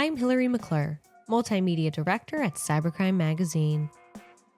I'm Hillary McClure, Multimedia Director at Cybercrime Magazine.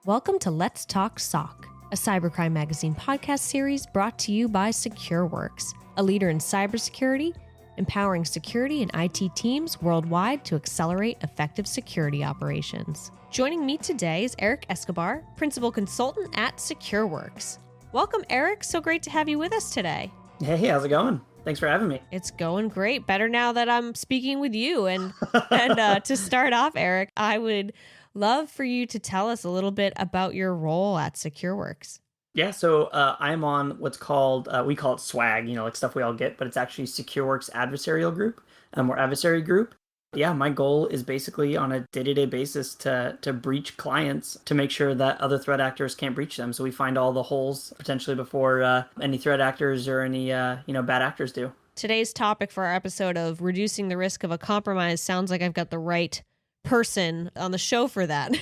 Welcome to Let's Talk SOC, a Cybercrime Magazine podcast series brought to you by Secureworks, a leader in cybersecurity, empowering security and IT teams worldwide to accelerate effective security operations. Joining me today is Eric Escobar, Principal Consultant at Secureworks. Welcome, Eric. So great to have you with us today. Hey, how's it going? Thanks for having me. It's going great. Better now that I'm speaking with you. And to start off, Eric, I would love for you to tell us a little bit about your role at Secureworks. Yeah, so I'm on what's called, we call it SWAG, like stuff we all get, but it's actually Secureworks Adversarial Group, or Adversary Group. Yeah, my goal is basically on a day-to-day basis to breach clients to make sure that other threat actors can't breach them. So we find all the holes potentially before any threat actors or any bad actors do. Today's topic for our episode of reducing the risk of a compromise sounds like I've got the right person on the show for that.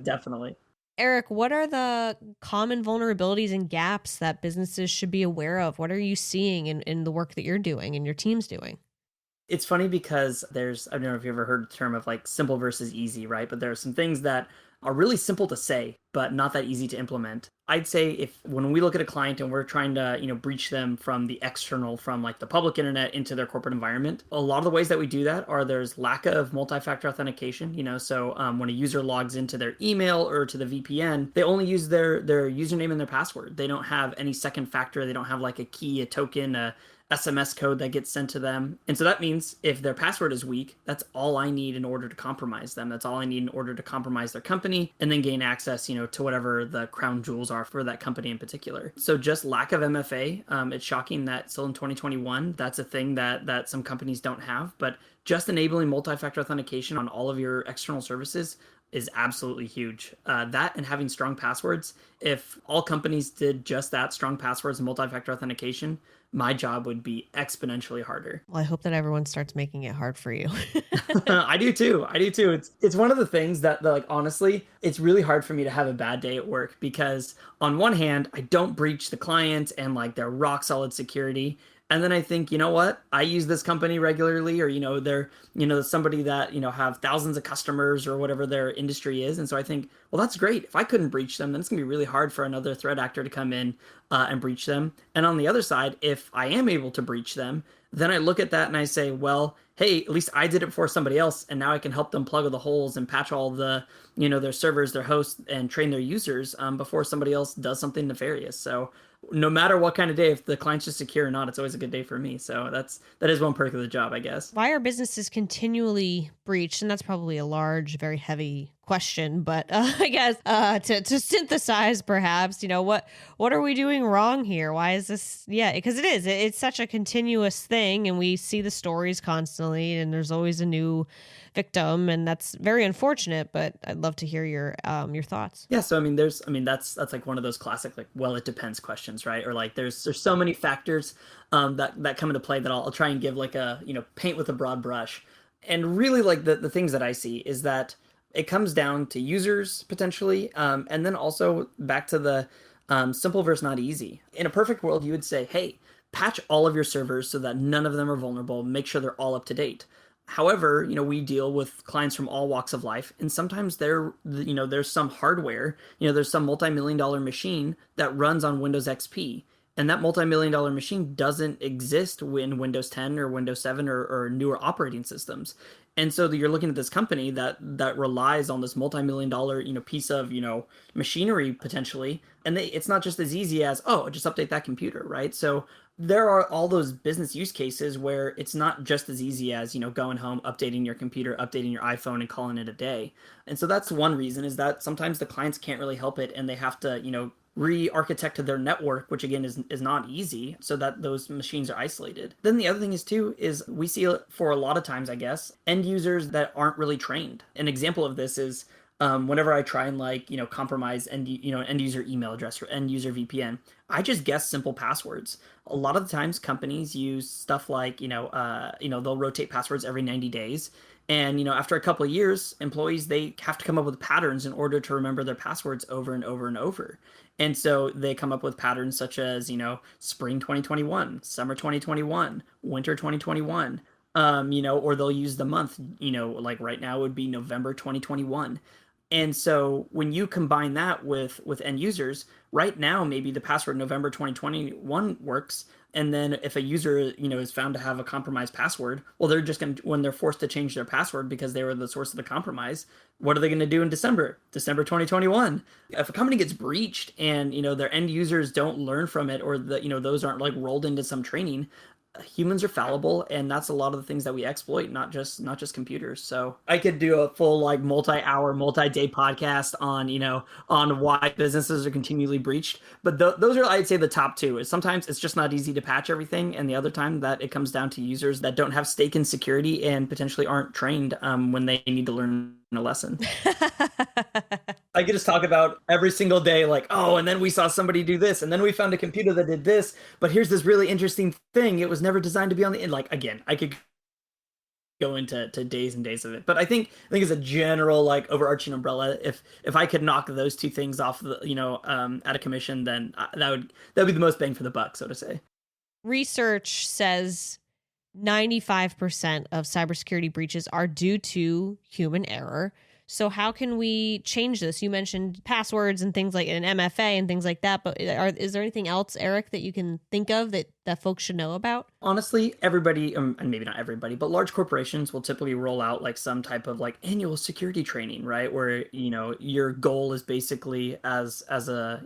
Definitely. Eric, what are the common vulnerabilities and gaps that businesses should be aware of? What are you seeing in the work that you're doing and your team's doing? It's funny because I don't know if you ever heard the term of like simple versus easy, right? But there are some things that are really simple to say, but not that easy to implement. I'd say when we look at a client and we're trying to, breach them from the external, from like the public internet into their corporate environment, a lot of the ways that we do that are there's lack of multi-factor authentication, so when a user logs into their email or to the VPN, they only use their username and their password. They don't have any second factor. They don't have like a key, a token, a SMS code that gets sent to them. And so that means if their password is weak, that's all I need in order to compromise them. That's all I need in order to compromise their company and then gain access, to whatever the crown jewels are for that company in particular. So just lack of MFA. It's shocking that still in 2021, that's a thing that some companies don't have, but just enabling multi-factor authentication on all of your external services is absolutely huge. That and having strong passwords. If all companies did just that, strong passwords and multi-factor authentication, my job would be exponentially harder. Well, I hope that everyone starts making it hard for you. I do too. It's one of the things that like, honestly, it's really hard for me to have a bad day at work because on one hand, I don't breach the client and like they're rock solid security. And then I think, you know what? I use this company regularly, or, they're, somebody that, have thousands of customers or whatever their industry is. And so I think, well, that's great. If I couldn't breach them, then it's gonna be really hard for another threat actor to come in and breach them. And on the other side, if I am able to breach them, then I look at that and I say, well, hey, at least I did it for somebody else. And now I can help them plug all the holes and patch all the, their servers, their hosts, and train their users before somebody else does something nefarious. So no matter what kind of day, if the client's just secure or not, it's always a good day for me. So that is one perk of the job, I guess. Why are businesses continually breached? And that's probably a large, very heavy question, but I guess to synthesize, perhaps, what are we doing wrong here? Why is this? Yeah, because it's such a continuous thing, and we see the stories constantly, and there's always a new victim, and that's very unfortunate. But I'd love to hear your thoughts. Yeah, so that's like one of those classic like, well, it depends questions, right? Or like there's so many factors that come into play that I'll try and give like a paint with a broad brush. And really like the things that I see is that it comes down to users potentially, and then also back to the simple versus not easy. In a perfect world, you would say, hey, patch all of your servers so that none of them are vulnerable, make sure they're all up to date. However, we deal with clients from all walks of life, and sometimes there's some hardware, there's some multi-million-dollar machine that runs on Windows XP. And that multi-million-dollar machine doesn't exist in Windows 10 or Windows 7 or newer operating systems. And so you're looking at this company that relies on this multi-million-dollar, piece of, machinery potentially. And it's not just as easy as, oh, just update that computer, right? So there are all those business use cases where it's not just as easy as, going home, updating your computer, updating your iPhone and calling it a day. And so that's one reason, is that sometimes the clients can't really help it and they have to, re-architect their network, which again is not easy, so that those machines are isolated. Then the other thing is we see for a lot of times, I guess, end users that aren't really trained. An example of this is whenever I try and compromise end user email address or end user VPN, I just guess simple passwords. A lot of the times companies use stuff like, they'll rotate passwords every 90 days. And, after a couple of years, employees, they have to come up with patterns in order to remember their passwords over and over and over. And so they come up with patterns such as, spring 2021, summer 2021, winter 2021, or they'll use the month, like right now would be November 2021. And so when you combine that with end users, right now maybe the password November 2021 works, and then if a user, is found to have a compromised password, well, they're just going to, when they're forced to change their password because they were the source of the compromise, what are they going to do in December 2021? If a company gets breached and, their end users don't learn from it, or those aren't like rolled into some training, humans are fallible, and that's a lot of the things that we exploit, not just computers. So I could do a full like multi-hour, multi-day podcast on why businesses are continually breached, but those are, I'd say, the top two. Is sometimes it's just not easy to patch everything, and the other time that it comes down to users that don't have stake in security and potentially aren't trained when they need to learn a lesson. I could just talk about every single day, like, oh, and then we saw somebody do this, and then we found a computer that did this, but here's this really interesting thing. It was never designed to be on the end. Like, again, I could go into days and days of it. But I think as a general, like, overarching umbrella, if I could knock those two things off out of commission, then that'd be the most bang for the buck, so to say. Research says 95% of cybersecurity breaches are due to human error. So how can we change this? You mentioned passwords and things like an MFA and things like that, but is there anything else, Eric, that you can think of that folks should know about? Honestly, everybody, and maybe not everybody, but large corporations will typically roll out like some type of like annual security training, right? Where, your goal is basically as a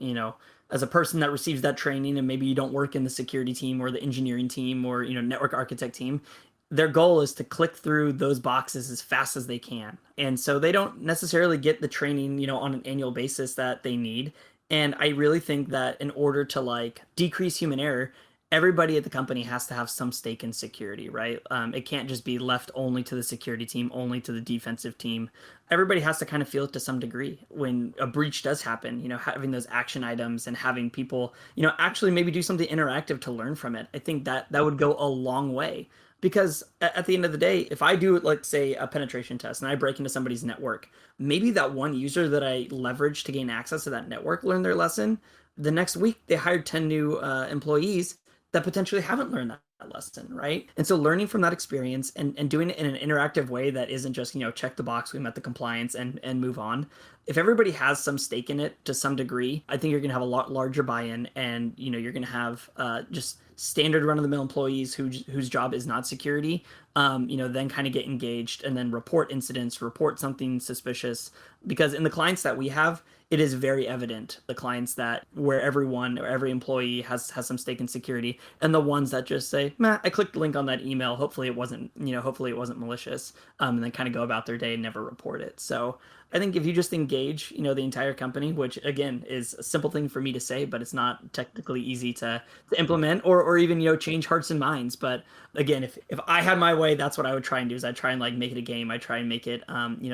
person that receives that training, and maybe you don't work in the security team or the engineering team or, network architect team, their goal is to click through those boxes as fast as they can. And so they don't necessarily get the training, on an annual basis that they need. And I really think that in order to like decrease human error, everybody at the company has to have some stake in security, right? It can't just be left only to the security team, only to the defensive team. Everybody has to kind of feel it to some degree when a breach does happen, having those action items and having people, actually maybe do something interactive to learn from it. I think that would go a long way. Because at the end of the day, if I do, like, say, a penetration test and I break into somebody's network, maybe that one user that I leveraged to gain access to that network learned their lesson. The next week, they hired 10 new employees that potentially haven't learned that lesson, right? And so learning from that experience and doing it in an interactive way that isn't just, check the box, we met the compliance, and move on. If everybody has some stake in it to some degree, I think you're going to have a lot larger buy-in, and, you're going to have just standard run-of-the-mill employees whose job is not security, then kind of get engaged and then report incidents, report something suspicious. Because in the clients that we have, it is very evident, the clients that where everyone or every employee has some stake in security, and the ones that just say, "Meh, I clicked the link on that email. Hopefully it wasn't malicious," and then kind of go about their day and never report it. So I think if you just engage, the entire company, which again is a simple thing for me to say, but it's not technically easy to implement or even, change hearts and minds. But again, if I had my way, that's what I would try and do. Is I try and like make it a game. I try and make it,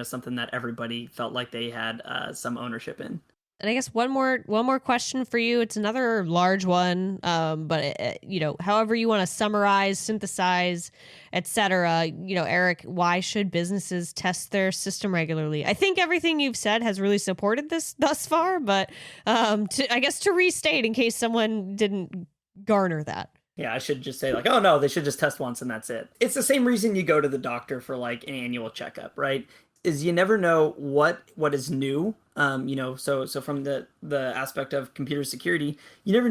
something that everybody felt like they had some ownership in. And I guess one more question for you. It's another large one, but however you want to summarize, synthesize, etc. Eric, why should businesses test their system regularly? I think everything you've said has really supported this thus far, but to restate in case someone didn't garner that. Yeah, I should just say like, oh no, they should just test once and that's it. It's the same reason you go to the doctor for like an annual checkup, right? Is you never know what is new. So from the aspect of computer security, you never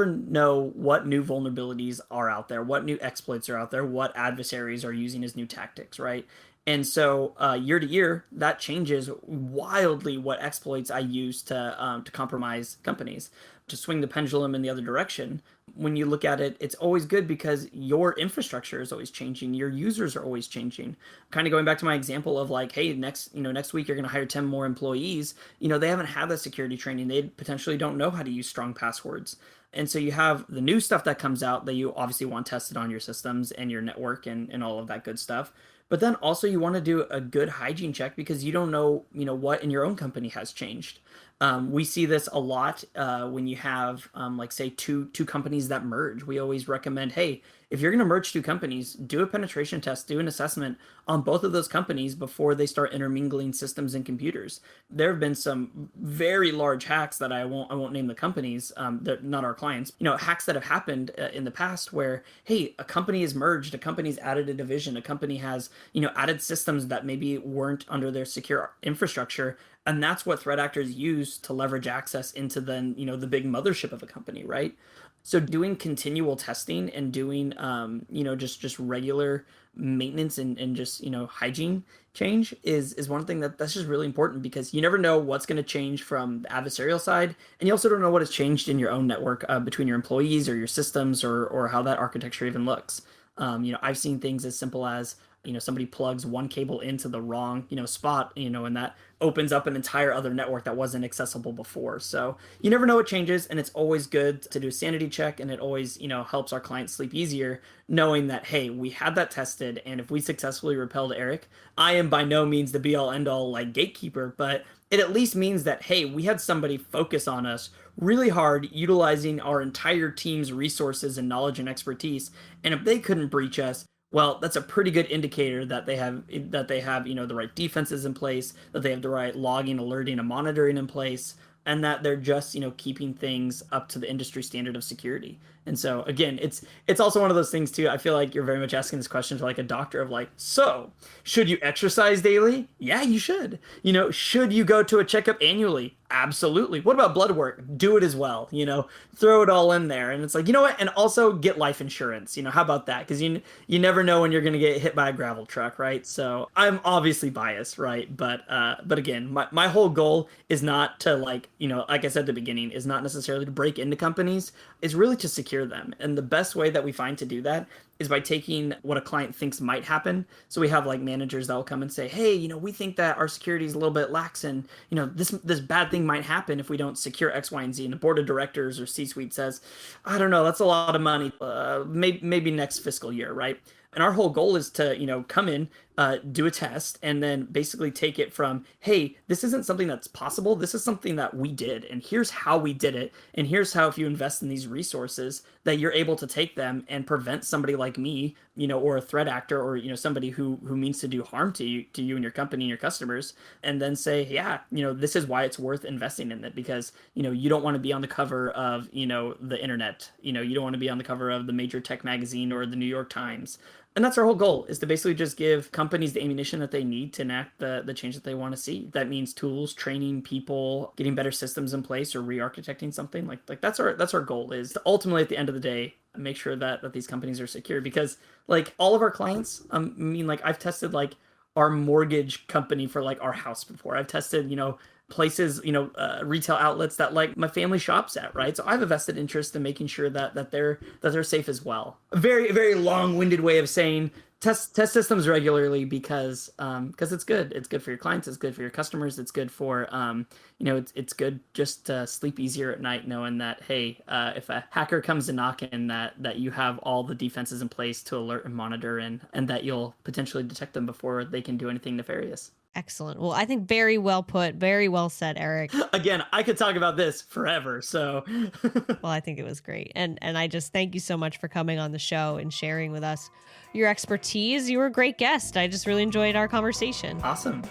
know what new vulnerabilities are out there, what new exploits are out there, what adversaries are using as new tactics, right? And so year to year, that changes wildly what exploits I use to compromise companies. To swing the pendulum in the other direction, when you look at it, it's always good because your infrastructure is always changing, your users are always changing. Kind of going back to my example of like, hey, next week you're going to hire 10 more employees. They haven't had that security training. They potentially don't know how to use strong passwords. And so you have the new stuff that comes out that you obviously want tested on your systems and your network and all of that good stuff. But then also you want to do a good hygiene check because you don't know, what in your own company has changed. We see this a lot when you have, like, say, two companies that merge. We always recommend, hey, if you're going to merge two companies, do a penetration test, do an assessment on both of those companies before they start intermingling systems and computers. There have been some very large hacks that I won't name the companies, they're not our clients, hacks that have happened in the past where, hey, a company is merged, a company's added a division, a company has, added systems that maybe weren't under their secure infrastructure. And that's what threat actors use to leverage access into then, the big mothership of a company, right? So doing continual testing and doing, just regular maintenance and just, hygiene change is one thing that's just really important, because you never know what's going to change from the adversarial side. And you also don't know what has changed in your own network between your employees or your systems, or how that architecture even looks. I've seen things as simple as, somebody plugs one cable into the wrong, spot, and that opens up an entire other network that wasn't accessible before. So you never know what changes, and it's always good to do a sanity check, and it always, helps our clients sleep easier knowing that, hey, we had that tested, and if we successfully repelled Eric, I am by no means the be all end all like gatekeeper, but it at least means that, hey, we had somebody focus on us really hard, utilizing our entire team's resources and knowledge and expertise. And if they couldn't breach us, well, that's a pretty good indicator that they have the right defenses in place, that they have the right logging, alerting, and monitoring in place, and that they're just keeping things up to the industry standard of security. And so again, it's also one of those things too. I feel like you're very much asking this question to like a doctor of like, so should you exercise daily? Yeah, you should. Should you go to a checkup annually? Absolutely. What about blood work? Do it as well. Throw it all in there. And it's like, you know what? And also get life insurance. How about that? Because you never know when you're going to get hit by a gravel truck, right? So I'm obviously biased, right? But again, my whole goal is not to like I said at the beginning, is not necessarily to break into companies. It's really to secure them. And the best way that we find to do that is by taking what a client thinks might happen. So we have like managers that will come and say, hey, we think that our security is a little bit lax, and this bad thing might happen if we don't secure X, Y, and Z. And the board of directors or C-suite says, I don't know, that's a lot of money. Maybe next fiscal year, right? And our whole goal is to, come in, do a test, and then basically take it from, hey, this isn't something that's possible. This is something that we did, and here's how we did it. And here's how, if you invest in these resources, that you're able to take them and prevent somebody like me, or a threat actor, or, somebody who means to do harm to you and your company and your customers, and then say, yeah, this is why it's worth investing in it, because, you don't want to be on the cover of, the internet. You don't want to be on the cover of the major tech magazine or the New York Times. And that's our whole goal, is to basically just give companies the ammunition that they need to enact the change that they want to see. That means tools, training people, getting better systems in place, or re-architecting something. Like that's our goal, is to ultimately at the end of the day make sure that these companies are secure. Because like all of our clients, like I've tested like our mortgage company for like our house before. I've tested, places, retail outlets that like my family shops at, right? So I have a vested interest in making sure that they're safe as well. A very, very long-winded way of saying test systems regularly, because it's good. It's good for your clients. It's good for your customers. It's good for it's good just to sleep easier at night, knowing that, hey, if a hacker comes to knock in, that you have all the defenses in place to alert and monitor, and that you'll potentially detect them before they can do anything nefarious. Excellent. Well, I think very well put, very well said, Eric. Again, I could talk about this forever, so. Well, I think it was great. And I just thank you so much for coming on the show and sharing with us your expertise. You were a great guest. I just really enjoyed our conversation. Awesome.